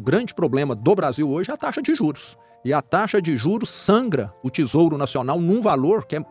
O grande problema do Brasil hoje é a taxa de juros. E a taxa de juros sangra o Tesouro Nacional num valor que é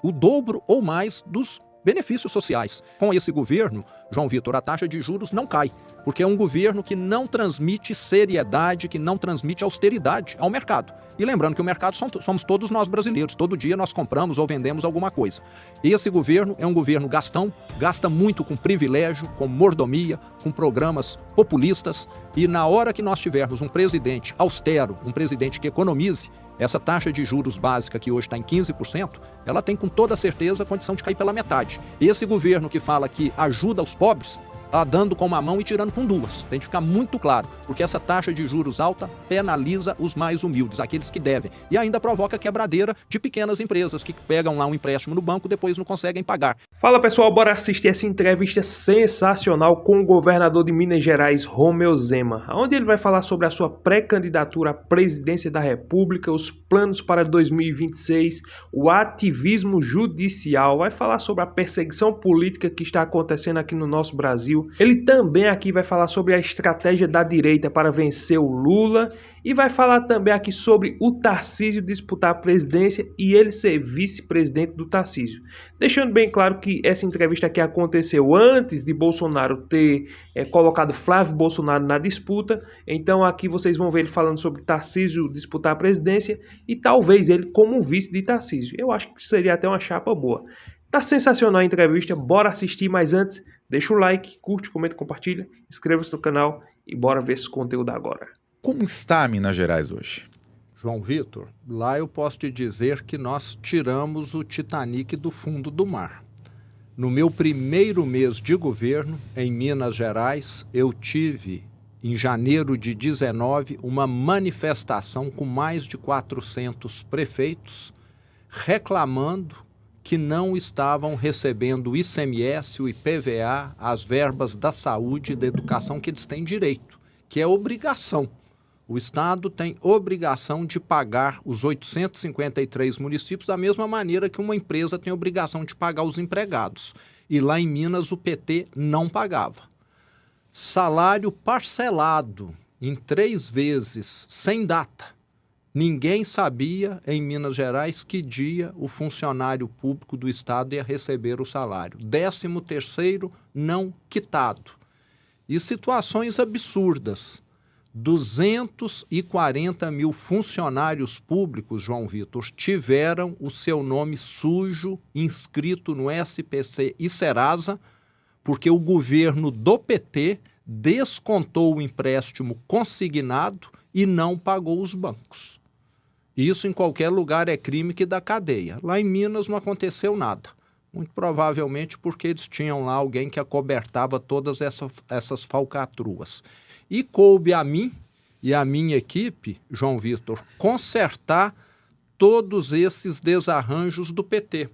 o dobro ou mais dos benefícios sociais. Com esse governo, João Vitor, a taxa de juros não cai, porque é um governo que não transmite seriedade, que não transmite austeridade ao mercado. E lembrando que o mercado somos todos nós brasileiros, todo dia nós compramos ou vendemos alguma coisa. Esse governo é um governo gastão, gasta muito com privilégio, com mordomia, com programas populistas, e na hora que nós tivermos um presidente austero, um presidente que economize, essa taxa de juros básica, que hoje está em 15%, ela tem com toda certeza a condição de cair pela metade. Esse governo que fala que ajuda os pobres, está dando com uma mão e tirando com duas. Tem que ficar muito claro, porque essa taxa de juros alta penaliza os mais humildes, aqueles que devem. E ainda provoca quebradeira de pequenas empresas que pegam lá um empréstimo no banco e depois não conseguem pagar. Fala pessoal, bora assistir essa entrevista sensacional com o governador de Minas Gerais, Romeu Zema, onde ele vai falar sobre a sua pré-candidatura à presidência da República, os planos para 2026, o ativismo judicial, vai falar sobre a perseguição política que está acontecendo aqui no nosso Brasil. Ele também aqui vai falar sobre a estratégia da direita para vencer o Lula e vai falar também aqui sobre o Tarcísio disputar a presidência e ele ser vice-presidente do Tarcísio. Deixando bem claro que essa entrevista aqui aconteceu antes de Bolsonaro ter colocado Flávio Bolsonaro na disputa. Então aqui vocês vão ver ele falando sobre Tarcísio disputar a presidência e talvez ele como vice de Tarcísio. Eu acho que seria até uma chapa boa. Tá sensacional a entrevista, bora assistir, mas antes, deixa o like, curte, comenta, compartilha, inscreva-se no canal e bora ver esse conteúdo agora. Como está Minas Gerais hoje? João Vitor, lá eu posso te dizer que nós tiramos o Titanic do fundo do mar. No meu primeiro mês de governo, em Minas Gerais, eu tive, em janeiro de 19, uma manifestação com mais de 400 prefeitos reclamando que não estavam recebendo o ICMS, o IPVA, as verbas da saúde e da educação que eles têm direito, que é obrigação. O Estado tem obrigação de pagar os 853 municípios da mesma maneira que uma empresa tem obrigação de pagar os empregados. E lá em Minas o PT não pagava. Salário parcelado em 3 vezes, sem data. Ninguém sabia em Minas Gerais que dia o funcionário público do Estado ia receber o salário. 13º não quitado. E situações absurdas. 240 mil funcionários públicos, João Vitor, tiveram o seu nome sujo inscrito no SPC e Serasa, porque o governo do PT descontou o empréstimo consignado e não pagou os bancos. Isso em qualquer lugar é crime que dá cadeia. Lá em Minas não aconteceu nada. Muito provavelmente porque eles tinham lá alguém que acobertava todas essas falcatruas. E coube a mim e a minha equipe, João Vitor, consertar todos esses desarranjos do PT.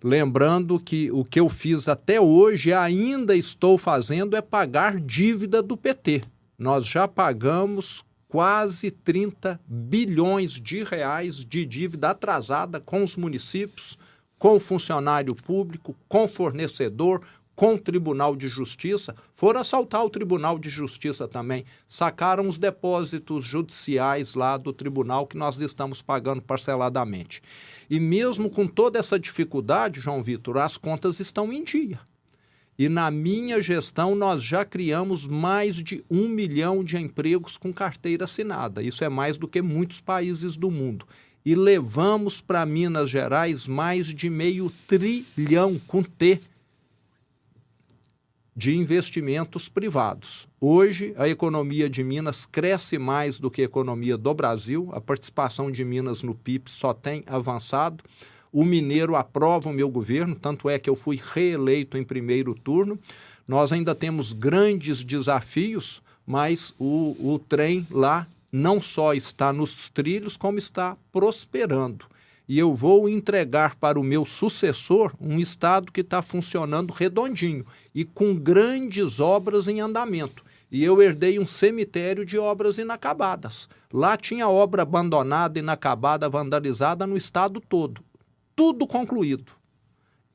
Lembrando que o que eu fiz até hoje, ainda estou fazendo, é pagar dívida do PT. Nós já pagamos quase 30 bilhões de reais de dívida atrasada com os municípios, com o funcionário público, com o fornecedor, com o Tribunal de Justiça. Foram assaltar o Tribunal de Justiça também. Sacaram os depósitos judiciais lá do tribunal que nós estamos pagando parceladamente. E mesmo com toda essa dificuldade, João Vitor, as contas estão em dia. E na minha gestão nós já criamos mais de 1 milhão de empregos com carteira assinada. Isso é mais do que muitos países do mundo. E levamos para Minas Gerais mais de meio trilhão, com T, de investimentos privados. Hoje, a economia de Minas cresce mais do que a economia do Brasil. A participação de Minas no PIB só tem avançado. O mineiro aprova o meu governo, tanto é que eu fui reeleito em primeiro turno. Nós ainda temos grandes desafios, mas o trem lá não só está nos trilhos, como está prosperando. E eu vou entregar para o meu sucessor um estado que está funcionando redondinho e com grandes obras em andamento. E eu herdei um cemitério de obras inacabadas. Lá tinha obra abandonada, inacabada, vandalizada no estado todo. Tudo concluído.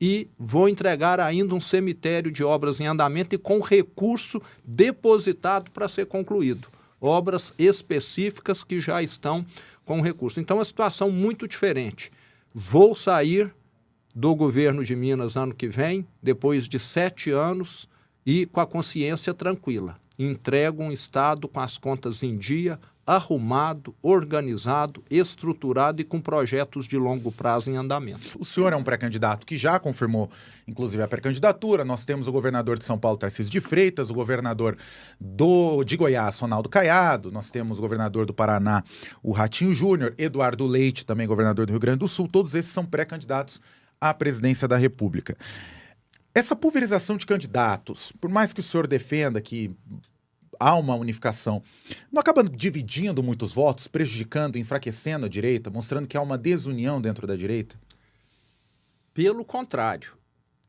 E vou entregar ainda um cemitério de obras em andamento e com recurso depositado para ser concluído. obras específicas que já estão com recurso. Então, é uma situação muito diferente. Vou sair do governo de Minas ano que vem, depois de 7 anos, e com a consciência tranquila. Entrego um Estado com as contas em dia, arrumado, organizado, estruturado e com projetos de longo prazo em andamento. O senhor é um pré-candidato que já confirmou, inclusive, a pré-candidatura. Nós temos o governador de São Paulo, Tarcísio de Freitas, o governador de Goiás, Ronaldo Caiado, nós temos o governador do Paraná, o Ratinho Júnior, Eduardo Leite, também governador do Rio Grande do Sul. Todos esses são pré-candidatos à presidência da República. Essa pulverização de candidatos, por mais que o senhor defenda que há uma unificação, não acaba dividindo muitos votos, prejudicando, enfraquecendo a direita, mostrando que há uma desunião dentro da direita? Pelo contrário.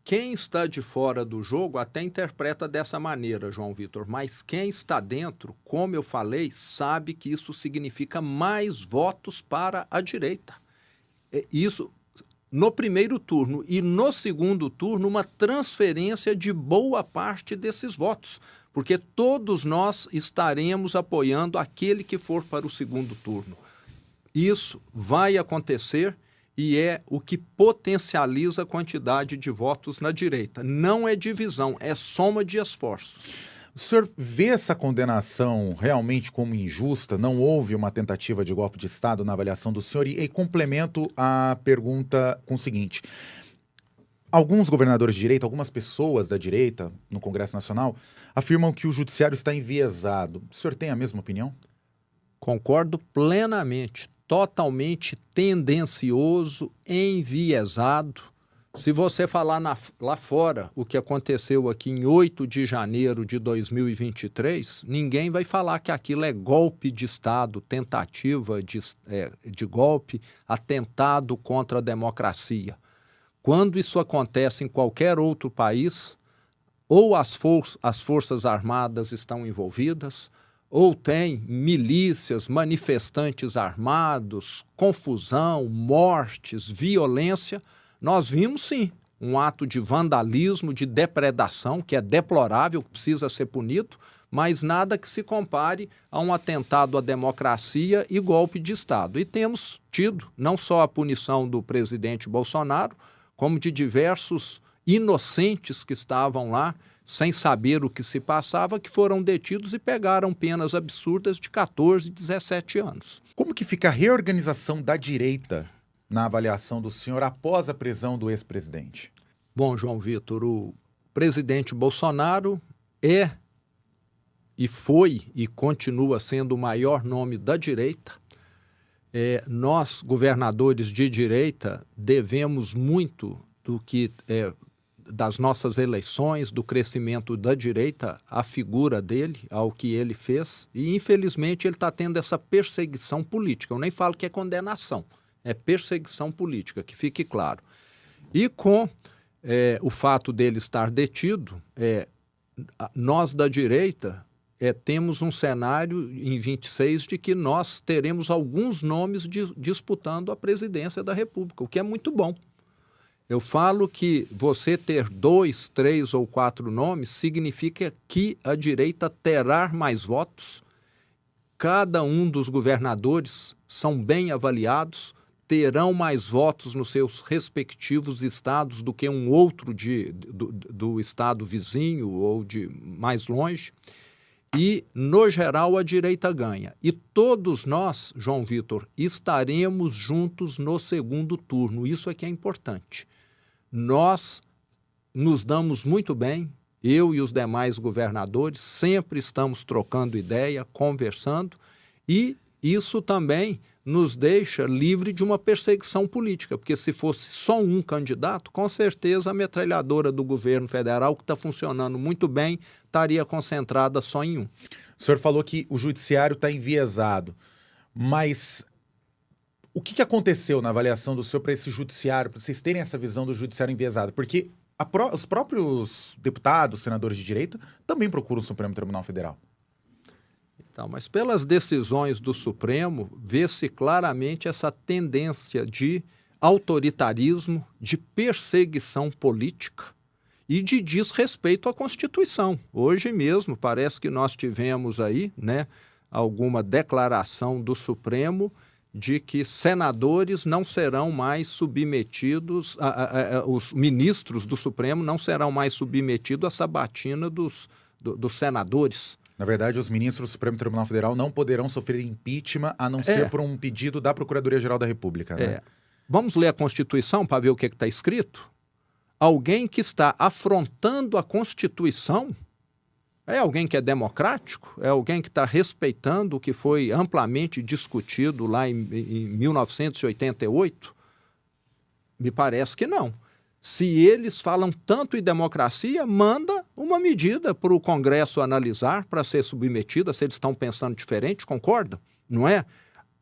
Quem está de fora do jogo até interpreta dessa maneira, João Vitor, mas quem está dentro, como eu falei, sabe que isso significa mais votos para a direita. Isso no primeiro turno e no segundo turno, uma transferência de boa parte desses votos, porque todos nós estaremos apoiando aquele que for para o segundo turno. Isso vai acontecer e é o que potencializa a quantidade de votos na direita. Não é divisão, é soma de esforços. O senhor vê essa condenação realmente como injusta? Não houve uma tentativa de golpe de Estado na avaliação do senhor? E complemento a pergunta com o seguinte: alguns governadores de direita, algumas pessoas da direita no Congresso Nacional afirmam que o judiciário está enviesado. O senhor tem a mesma opinião? Concordo plenamente, totalmente tendencioso, enviesado. Se você falar lá fora o que aconteceu aqui em 8 de janeiro de 2023, ninguém vai falar que aquilo é golpe de Estado, tentativa de golpe, atentado contra a democracia. Quando isso acontece em qualquer outro país, ou as Forças Armadas estão envolvidas, ou tem milícias, manifestantes armados, confusão, mortes, violência. Nós vimos, sim, um ato de vandalismo, de depredação, que é deplorável, que precisa ser punido, mas nada que se compare a um atentado à democracia e golpe de Estado. E temos tido não só a punição do presidente Bolsonaro, como de diversos inocentes que estavam lá, sem saber o que se passava, que foram detidos e pegaram penas absurdas de 14, 17 anos. Como que fica a reorganização da direita na avaliação do senhor após a prisão do ex-presidente? Bom, João Vitor, o presidente Bolsonaro é e foi e continua sendo o maior nome da direita. Nós, governadores de direita, devemos muito do que das nossas eleições, do crescimento da direita, à figura dele, ao que ele fez, e infelizmente ele está tendo essa perseguição política. Eu nem falo que é condenação, é perseguição política, que fique claro. E com o fato dele estar detido, nós da direita temos um cenário em 26 de que nós teremos alguns nomes disputando a presidência da República, o que é muito bom. Eu falo que você ter 2, 3 ou 4 nomes significa que a direita terá mais votos, cada um dos governadores são bem avaliados, terão mais votos nos seus respectivos estados do que um outro do estado vizinho ou de mais longe. E, no geral, a direita ganha. E todos nós, João Vitor, estaremos juntos no segundo turno. Isso é que é importante. Nós nos damos muito bem, eu e os demais governadores, sempre estamos trocando ideia, conversando, e isso também nos deixa livre de uma perseguição política, porque se fosse só um candidato, com certeza a metralhadora do governo federal, que está funcionando muito bem, estaria concentrada só em um. O senhor falou que o judiciário está enviesado, mas o que aconteceu na avaliação do senhor para esse judiciário, para vocês terem essa visão do judiciário enviesado? Porque os próprios deputados, senadores de direita, também procuram o Supremo Tribunal Federal. Então, mas pelas decisões do Supremo, vê-se claramente essa tendência de autoritarismo, de perseguição política e de desrespeito à Constituição. Hoje mesmo, parece que nós tivemos aí, alguma declaração do Supremo de que senadores não serão mais submetidos, os ministros do Supremo não serão mais submetidos à sabatina dos senadores. Na verdade, os ministros do Supremo Tribunal Federal não poderão sofrer impeachment a não ser por um pedido da Procuradoria-Geral da República. Né? Vamos ler a Constituição para ver o que está escrito? Alguém que está afrontando a Constituição é alguém que é democrático? É alguém que está respeitando o que foi amplamente discutido lá em 1988? Me parece que não. Se eles falam tanto em democracia, manda uma medida para o Congresso analisar, para ser submetida, se eles estão pensando diferente, concordam? Não é?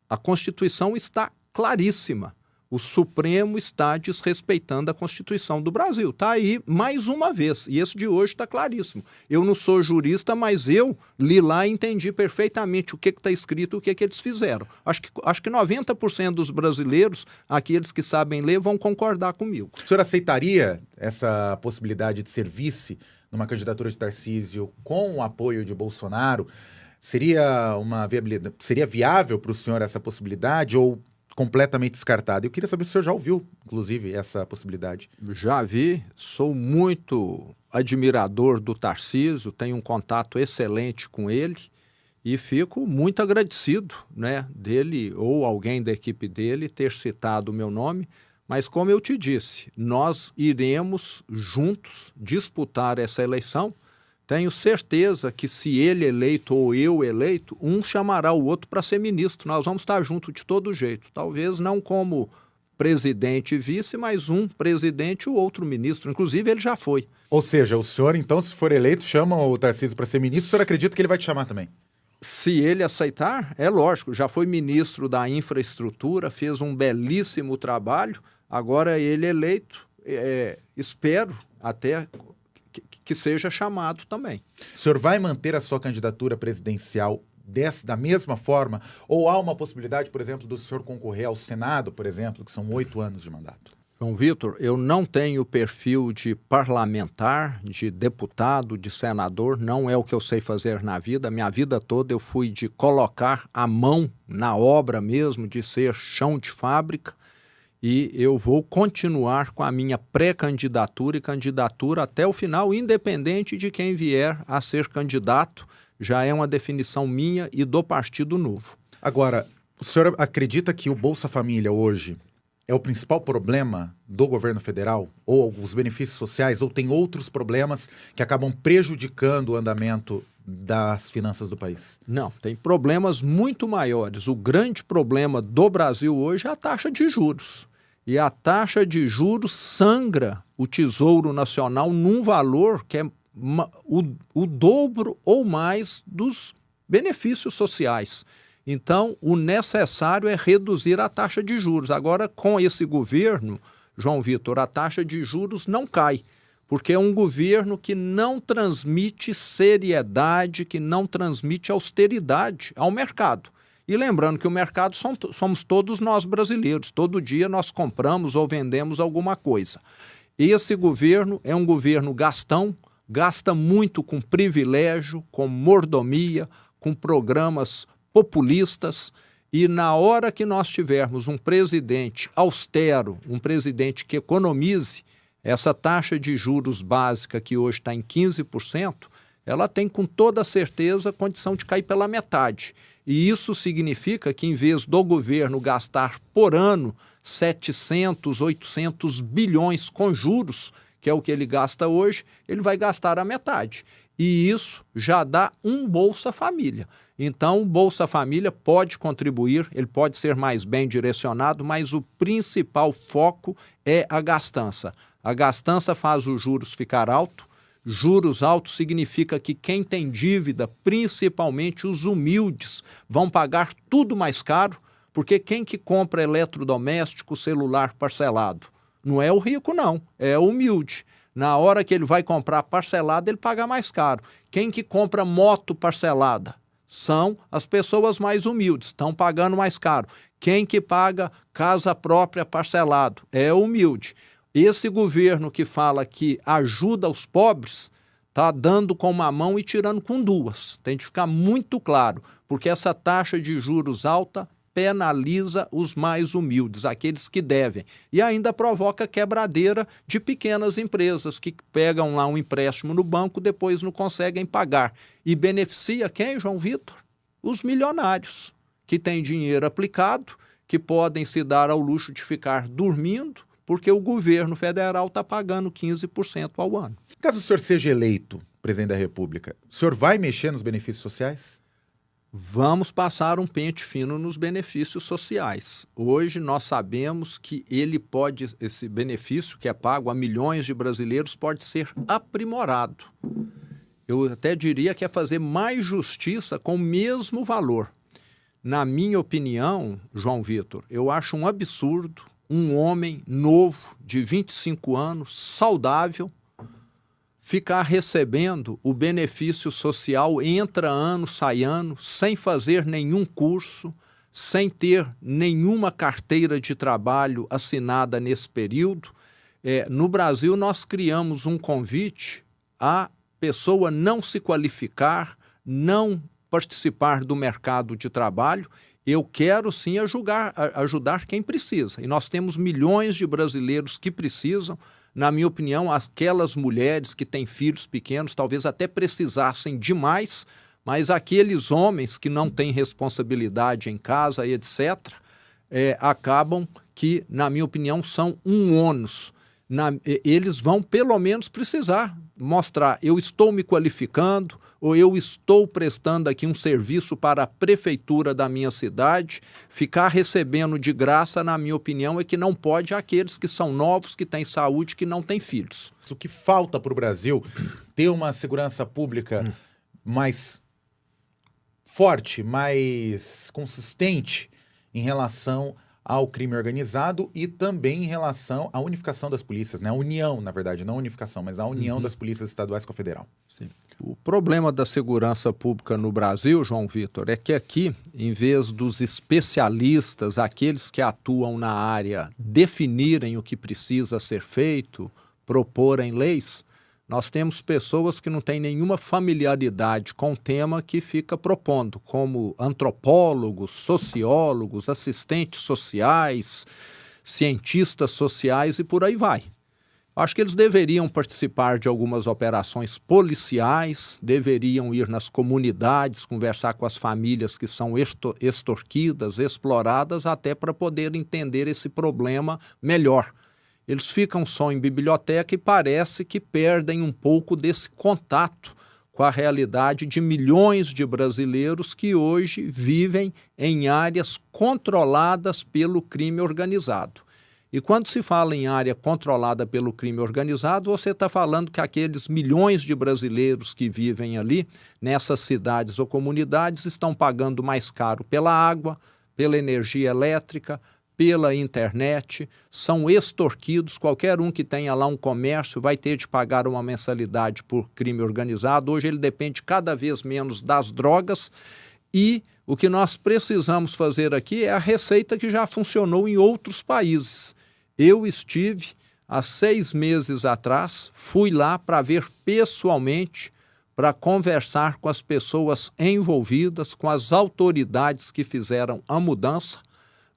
A Constituição está claríssima. O Supremo está desrespeitando a Constituição do Brasil. Está aí mais uma vez. E esse de hoje está claríssimo. Eu não sou jurista, mas eu li lá e entendi perfeitamente o que está escrito e o que eles fizeram. Acho que 90% dos brasileiros, aqueles que sabem ler, vão concordar comigo. O senhor aceitaria essa possibilidade de ser vice numa candidatura de Tarcísio com o apoio de Bolsonaro? Seria uma viabilidade? Seria viável para o senhor essa possibilidade ou completamente descartada? Eu queria saber se o senhor já ouviu, inclusive, essa possibilidade. Já vi, sou muito admirador do Tarcísio, tenho um contato excelente com ele e fico muito agradecido, né, dele ou alguém da equipe dele ter citado o meu nome, mas como eu te disse, nós iremos juntos disputar essa eleição. Tenho certeza que se ele eleito ou eu eleito, um chamará o outro para ser ministro. Nós vamos estar juntos de todo jeito. Talvez não como presidente e vice, mas um presidente e o outro ministro. Inclusive, ele já foi. Ou seja, o senhor, então, se for eleito, chama o Tarcísio para ser ministro, o senhor acredita que ele vai te chamar também? Se ele aceitar, é lógico. Já foi ministro da infraestrutura, fez um belíssimo trabalho. Agora ele eleito, espero até que seja chamado também. O senhor vai manter a sua candidatura presidencial da mesma forma? Ou há uma possibilidade, por exemplo, do senhor concorrer ao Senado, por exemplo, que são 8 anos de mandato? João Vitor, eu não tenho perfil de parlamentar, de deputado, de senador, não é o que eu sei fazer na vida. Minha vida toda eu fui de colocar a mão na obra mesmo, de ser chão de fábrica. E eu vou continuar com a minha pré-candidatura e candidatura até o final, independente de quem vier a ser candidato. Já é uma definição minha e do Partido Novo. Agora, o senhor acredita que o Bolsa Família hoje é o principal problema do governo federal? Ou os benefícios sociais? Ou tem outros problemas que acabam prejudicando o andamento das finanças do país? Não, tem problemas muito maiores. O grande problema do Brasil hoje é a taxa de juros. E a taxa de juros sangra o Tesouro Nacional num valor que é o dobro ou mais dos benefícios sociais. Então, o necessário é reduzir a taxa de juros. Agora, com esse governo, João Vitor, a taxa de juros não cai, porque é um governo que não transmite seriedade, que não transmite austeridade ao mercado. E lembrando que o mercado somos todos nós brasileiros. Todo dia nós compramos ou vendemos alguma coisa. Esse governo é um governo gastão, gasta muito com privilégio, com mordomia, com programas populistas. E na hora que nós tivermos um presidente austero, um presidente que economize, essa taxa de juros básica que hoje está em 15%, ela tem com toda certeza condição de cair pela metade. E isso significa que, em vez do governo gastar por ano 700, 800 bilhões com juros, que é o que ele gasta hoje, ele vai gastar a metade. E isso já dá um Bolsa Família. Então, o Bolsa Família pode contribuir, ele pode ser mais bem direcionado, mas o principal foco é a gastança. A gastança faz os juros ficar alto. Juros altos significa que quem tem dívida, principalmente os humildes, vão pagar tudo mais caro, porque quem que compra eletrodoméstico, celular parcelado? Não é o rico, não, é o humilde. Na hora que ele vai comprar parcelado, ele paga mais caro. Quem que compra moto parcelada? São as pessoas mais humildes, estão pagando mais caro. Quem que paga casa própria parcelado? É o humilde. Esse governo que fala que ajuda os pobres está dando com uma mão e tirando com duas. Tem de ficar muito claro, porque essa taxa de juros alta penaliza os mais humildes, aqueles que devem, e ainda provoca quebradeira de pequenas empresas que pegam lá um empréstimo no banco, depois não conseguem pagar. E beneficia quem, João Vitor? Os milionários, que têm dinheiro aplicado, que podem se dar ao luxo de ficar dormindo, porque o governo federal está pagando 15% ao ano. Caso o senhor seja eleito presidente da República, o senhor vai mexer nos benefícios sociais? Vamos passar um pente fino nos benefícios sociais. Hoje nós sabemos que esse benefício que é pago a milhões de brasileiros pode ser aprimorado. Eu até diria que é fazer mais justiça com o mesmo valor. Na minha opinião, João Vitor, eu acho um absurdo um homem novo, de 25 anos, saudável, ficar recebendo o benefício social, entra ano, sai ano, sem fazer nenhum curso, sem ter nenhuma carteira de trabalho assinada nesse período. No Brasil, nós criamos um convite à pessoa não se qualificar, não participar do mercado de trabalho. Eu quero sim ajudar quem precisa. E nós temos milhões de brasileiros que precisam. Na minha opinião, aquelas mulheres que têm filhos pequenos talvez até precisassem demais, mas aqueles homens que não têm responsabilidade em casa, etc., acabam que, na minha opinião, são um ônus. Eles vão, pelo menos, precisar mostrar: eu estou me qualificando, ou eu estou prestando aqui um serviço para a prefeitura da minha cidade. Ficar recebendo de graça, na minha opinião, é que não pode aqueles que são novos, que têm saúde, que não têm filhos. O que falta para o Brasil ter uma segurança pública mais forte, mais consistente em relação ao crime organizado e também em relação à unificação das polícias, né? A união, na verdade, não a unificação, mas a união das polícias estaduais com a federal. Sim. O problema da segurança pública no Brasil, João Vitor, é que aqui, em vez dos especialistas, aqueles que atuam na área, definirem o que precisa ser feito, proporem leis, nós temos pessoas que não têm nenhuma familiaridade com o tema que fica propondo, como antropólogos, sociólogos, assistentes sociais, cientistas sociais e por aí vai. Acho que eles deveriam participar de algumas operações policiais, deveriam ir nas comunidades, conversar com as famílias que são extorquidas, exploradas, até para poder entender esse problema melhor. Eles ficam só em biblioteca e parece que perdem um pouco desse contato com a realidade de milhões de brasileiros que hoje vivem em áreas controladas pelo crime organizado. E quando se fala em área controlada pelo crime organizado, você está falando que aqueles milhões de brasileiros que vivem ali, nessas cidades ou comunidades, estão pagando mais caro pela água, pela energia elétrica, pela internet, são extorquidos. Qualquer um que tenha lá um comércio vai ter de pagar uma mensalidade por crime organizado. Hoje ele depende cada vez menos das drogas e o que nós precisamos fazer aqui é a receita que já funcionou em outros países. Eu estive há 6 meses atrás, fui lá para ver pessoalmente, para conversar com as pessoas envolvidas, com as autoridades que fizeram a mudança,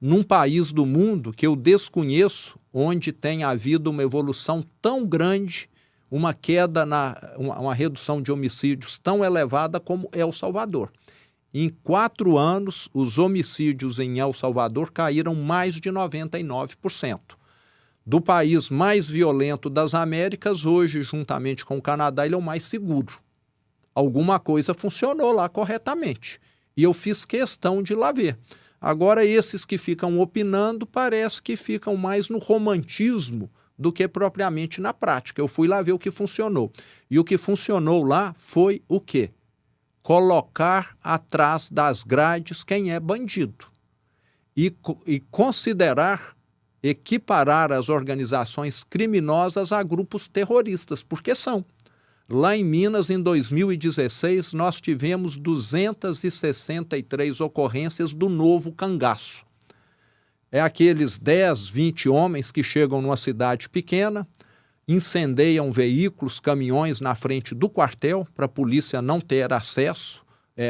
num país do mundo que eu desconheço, onde tem havido uma evolução tão grande, uma queda, uma redução de homicídios tão elevada como El Salvador. Em 4 anos, os homicídios em El Salvador caíram mais de 99%. Do país mais violento das Américas, hoje, juntamente com o Canadá, ele é o mais seguro. Alguma coisa funcionou lá corretamente. E eu fiz questão de lá ver. Agora, esses que ficam opinando, parece que ficam mais no romantismo do que propriamente na prática. Eu fui lá ver o que funcionou. E o que funcionou lá foi o quê? Colocar atrás das grades quem é bandido. E considerar, equiparar as organizações criminosas a grupos terroristas, porque são. Lá em Minas, em 2016, nós tivemos 263 ocorrências do novo cangaço. É aqueles 10, 20 homens que chegam numa cidade pequena, incendeiam veículos, caminhões na frente do quartel para a polícia não ter acesso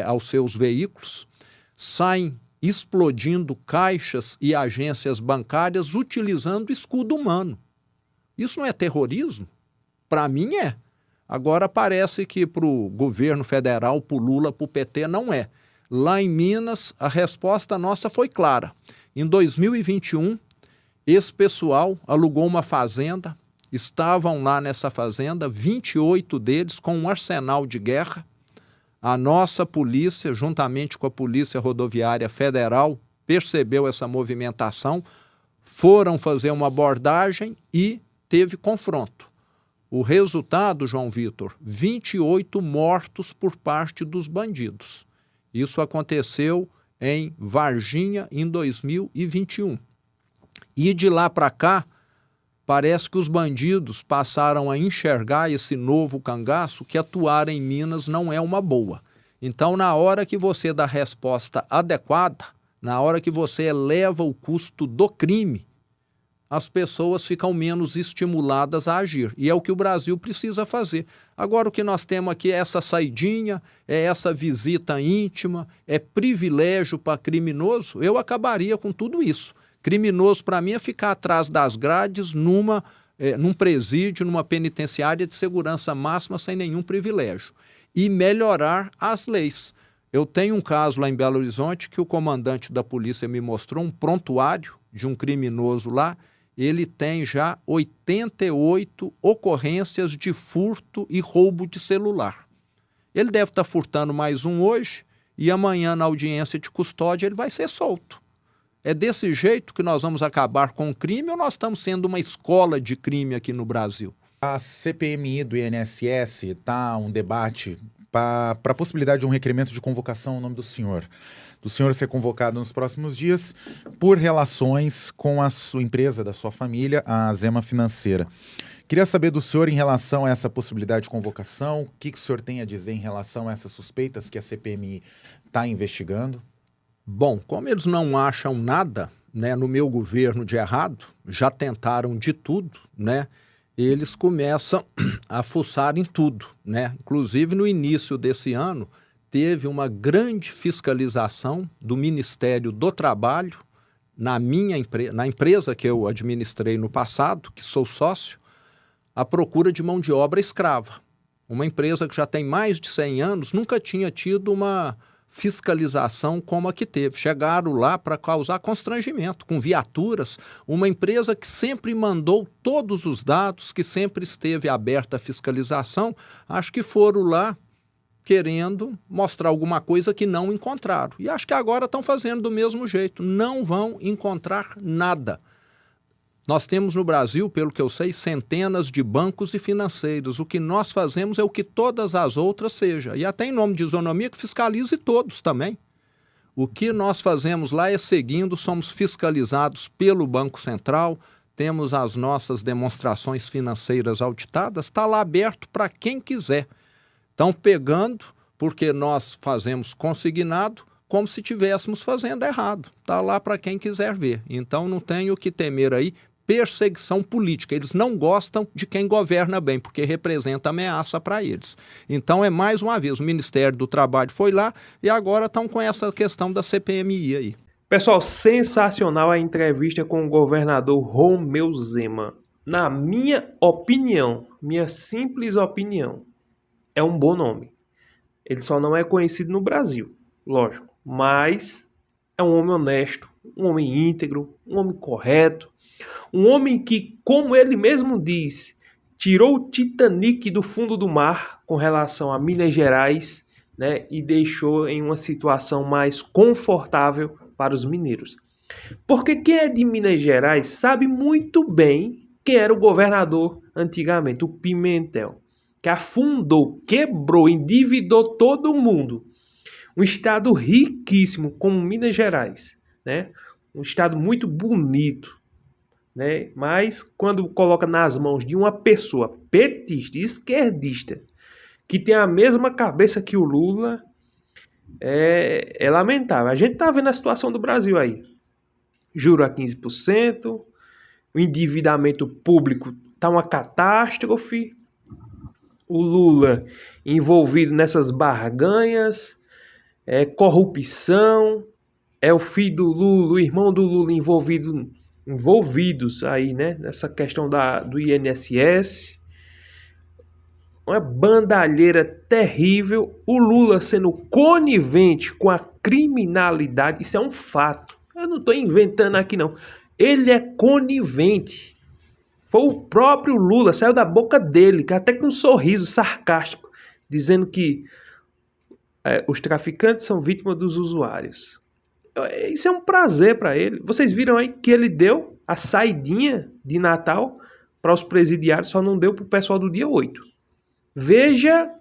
aos seus veículos, saem explodindo caixas e agências bancárias utilizando escudo humano. Isso não é terrorismo? Para mim é. Agora parece que para o governo federal, para o Lula, para o PT, não é. Lá em Minas, a resposta nossa foi clara. Em 2021, esse pessoal alugou uma fazenda, estavam lá nessa fazenda, 28 deles com um arsenal de guerra. A nossa polícia, juntamente com a Polícia Rodoviária Federal, percebeu essa movimentação, foram fazer uma abordagem e teve confronto. O resultado, João Vitor, 28 mortos por parte dos bandidos. Isso aconteceu em Varginha em 2021. E de lá para cá, parece que os bandidos passaram a enxergar esse novo cangaço que atuar em Minas não é uma boa. Então, na hora que você dá a resposta adequada, na hora que você eleva o custo do crime, as pessoas ficam menos estimuladas a agir. E é o que o Brasil precisa fazer. Agora, o que nós temos aqui é essa saidinha, é essa visita íntima, é privilégio para criminoso. Eu acabaria com tudo isso. Criminoso, para mim, é ficar atrás das grades num presídio, numa penitenciária de segurança máxima, sem nenhum privilégio. E melhorar as leis. Eu tenho um caso lá em Belo Horizonte que o comandante da polícia me mostrou, um prontuário de um criminoso lá. Ele tem já 88 ocorrências de furto e roubo de celular. Ele deve estar furtando mais um hoje e amanhã, na audiência de custódia, ele vai ser solto. É desse jeito que nós vamos acabar com o crime ou nós estamos sendo uma escola de crime aqui no Brasil? A CPMI do INSS está um debate para a possibilidade de um requerimento de convocação ao nome do senhor ser convocado nos próximos dias por relações com a sua empresa, da sua família, a Zema Financeira. Queria saber do senhor em relação a essa possibilidade de convocação, o que o senhor tem a dizer em relação a essas suspeitas que a CPMI está investigando? Bom, como eles não acham nada, né, no meu governo de errado, já tentaram de tudo, né, eles começam a fuçar em tudo, né? Inclusive no início desse ano teve uma grande fiscalização do Ministério do Trabalho na empresa que eu administrei no passado, que sou sócio, à procura de mão de obra escrava. Uma empresa que já tem mais de 100 anos nunca tinha tido uma fiscalização como a que teve. Chegaram lá para causar constrangimento, com viaturas, uma empresa que sempre mandou todos os dados, que sempre esteve aberta à fiscalização, acho que foram lá querendo mostrar alguma coisa que não encontraram. E acho que agora estão fazendo do mesmo jeito, não vão encontrar nada. Nós temos no Brasil, pelo que eu sei, centenas de bancos e financeiros. O que nós fazemos é o que todas as outras sejam. E até em nome de isonomia que fiscalize todos também. O que nós fazemos lá é seguindo, somos fiscalizados pelo Banco Central, temos as nossas demonstrações financeiras auditadas, está lá aberto para quem quiser. Estão pegando, porque nós fazemos consignado, como se estivéssemos fazendo errado. Está lá para quem quiser ver. Então não tem o que temer aí. Perseguição política. Eles não gostam de quem governa bem, porque representa ameaça para eles. Então, é mais uma vez, o Ministério do Trabalho foi lá e agora estão com essa questão da CPMI aí. Pessoal, sensacional a entrevista com o governador Romeu Zema. Na minha opinião, minha simples opinião, é um bom nome. Ele só não é conhecido no Brasil, lógico, mas é um homem honesto, um homem íntegro, um homem correto, um homem que, como ele mesmo diz, tirou o Titanic do fundo do mar com relação a Minas Gerais, né, e deixou em uma situação mais confortável para os mineiros. Porque quem é de Minas Gerais sabe muito bem quem era o governador antigamente, o Pimentel, que afundou, quebrou, endividou todo mundo. Um estado riquíssimo como Minas Gerais, né? Um estado muito bonito, né? Mas quando coloca nas mãos de uma pessoa petista, esquerdista, que tem a mesma cabeça que o Lula, é lamentável. A gente tá vendo a situação do Brasil aí. Juro a 15%, o endividamento público tá uma catástrofe. O Lula envolvido nessas barganhas, corrupção, o filho do Lula, o irmão do Lula envolvidos aí, né, nessa questão do INSS. Uma bandalheira terrível, o Lula sendo conivente com a criminalidade, isso é um fato. Eu não estou inventando aqui não. Ele é conivente. Foi o próprio Lula, saiu da boca dele, até com um sorriso sarcástico, dizendo que os traficantes são vítimas dos usuários. Isso é um prazer para ele. Vocês viram aí que ele deu a saidinha de Natal para os presidiários, só não deu para o pessoal do dia 8. Veja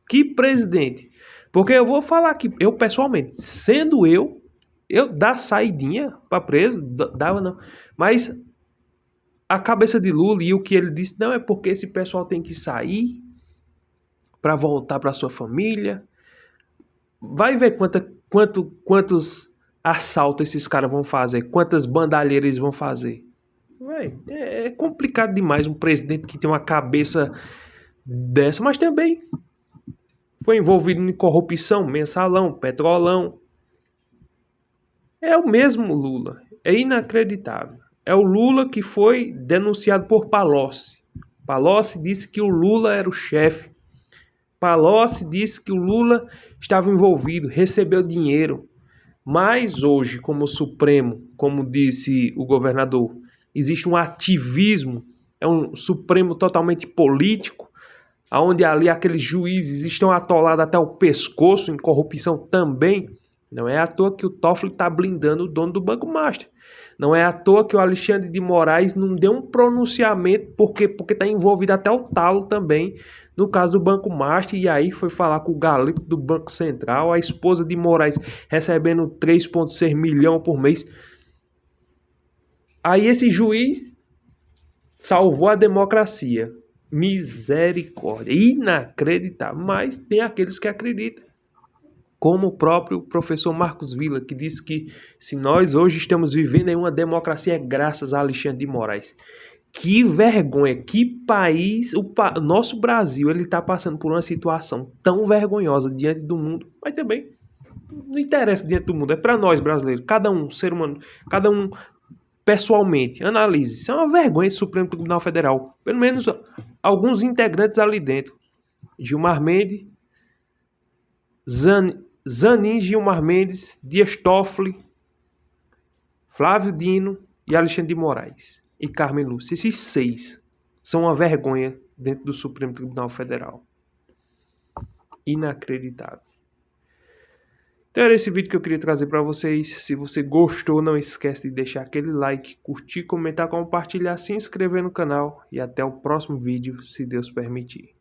que presidente. Porque eu vou falar aqui, eu pessoalmente, sendo eu dar saidinha para preso, dava não. Mas a cabeça de Lula e o que ele disse, não, é porque esse pessoal tem que sair para voltar para sua família. Vai ver quantos assaltos esses caras vão fazer, quantas bandalheiras eles vão fazer. É complicado demais um presidente que tem uma cabeça dessa, mas também foi envolvido em corrupção, mensalão, petrolão. É o mesmo Lula, é inacreditável. É o Lula que foi denunciado por Palocci. Palocci disse que o Lula era o chefe. Palocci disse que o Lula estava envolvido, recebeu dinheiro. Mas hoje, como o Supremo, como disse o governador, existe um ativismo, é um Supremo totalmente político, onde ali aqueles juízes estão atolados até o pescoço em corrupção também. Não é à toa que o Toffoli está blindando o dono do Banco Master. Não é à toa que o Alexandre de Moraes não deu um pronunciamento porque está envolvido até o talo também no caso do Banco Master. E aí foi falar com o Galipo do Banco Central, a esposa de Moraes recebendo 3,6 milhões por mês. Aí esse juiz salvou a democracia. Misericórdia, inacreditável, mas tem aqueles que acreditam, como o próprio professor Marcos Villa, que disse que se nós hoje estamos vivendo em uma democracia é graças a Alexandre de Moraes. Que vergonha, que país, nosso Brasil, ele está passando por uma situação tão vergonhosa diante do mundo, mas também não interessa diante do mundo, é para nós brasileiros, cada um, ser humano, cada um pessoalmente, analise. Isso é uma vergonha esse Supremo Tribunal Federal. Pelo menos alguns integrantes ali dentro. Gilmar Mendes, Zanin Gilmar Mendes, Dias Toffoli, Flávio Dino e Alexandre de Moraes. E Carmen Lúcia. Esses 6 são uma vergonha dentro do Supremo Tribunal Federal. Inacreditável. Então era esse vídeo que eu queria trazer para vocês. Se você gostou, não esquece de deixar aquele like, curtir, comentar, compartilhar, se inscrever no canal. E até o próximo vídeo, se Deus permitir.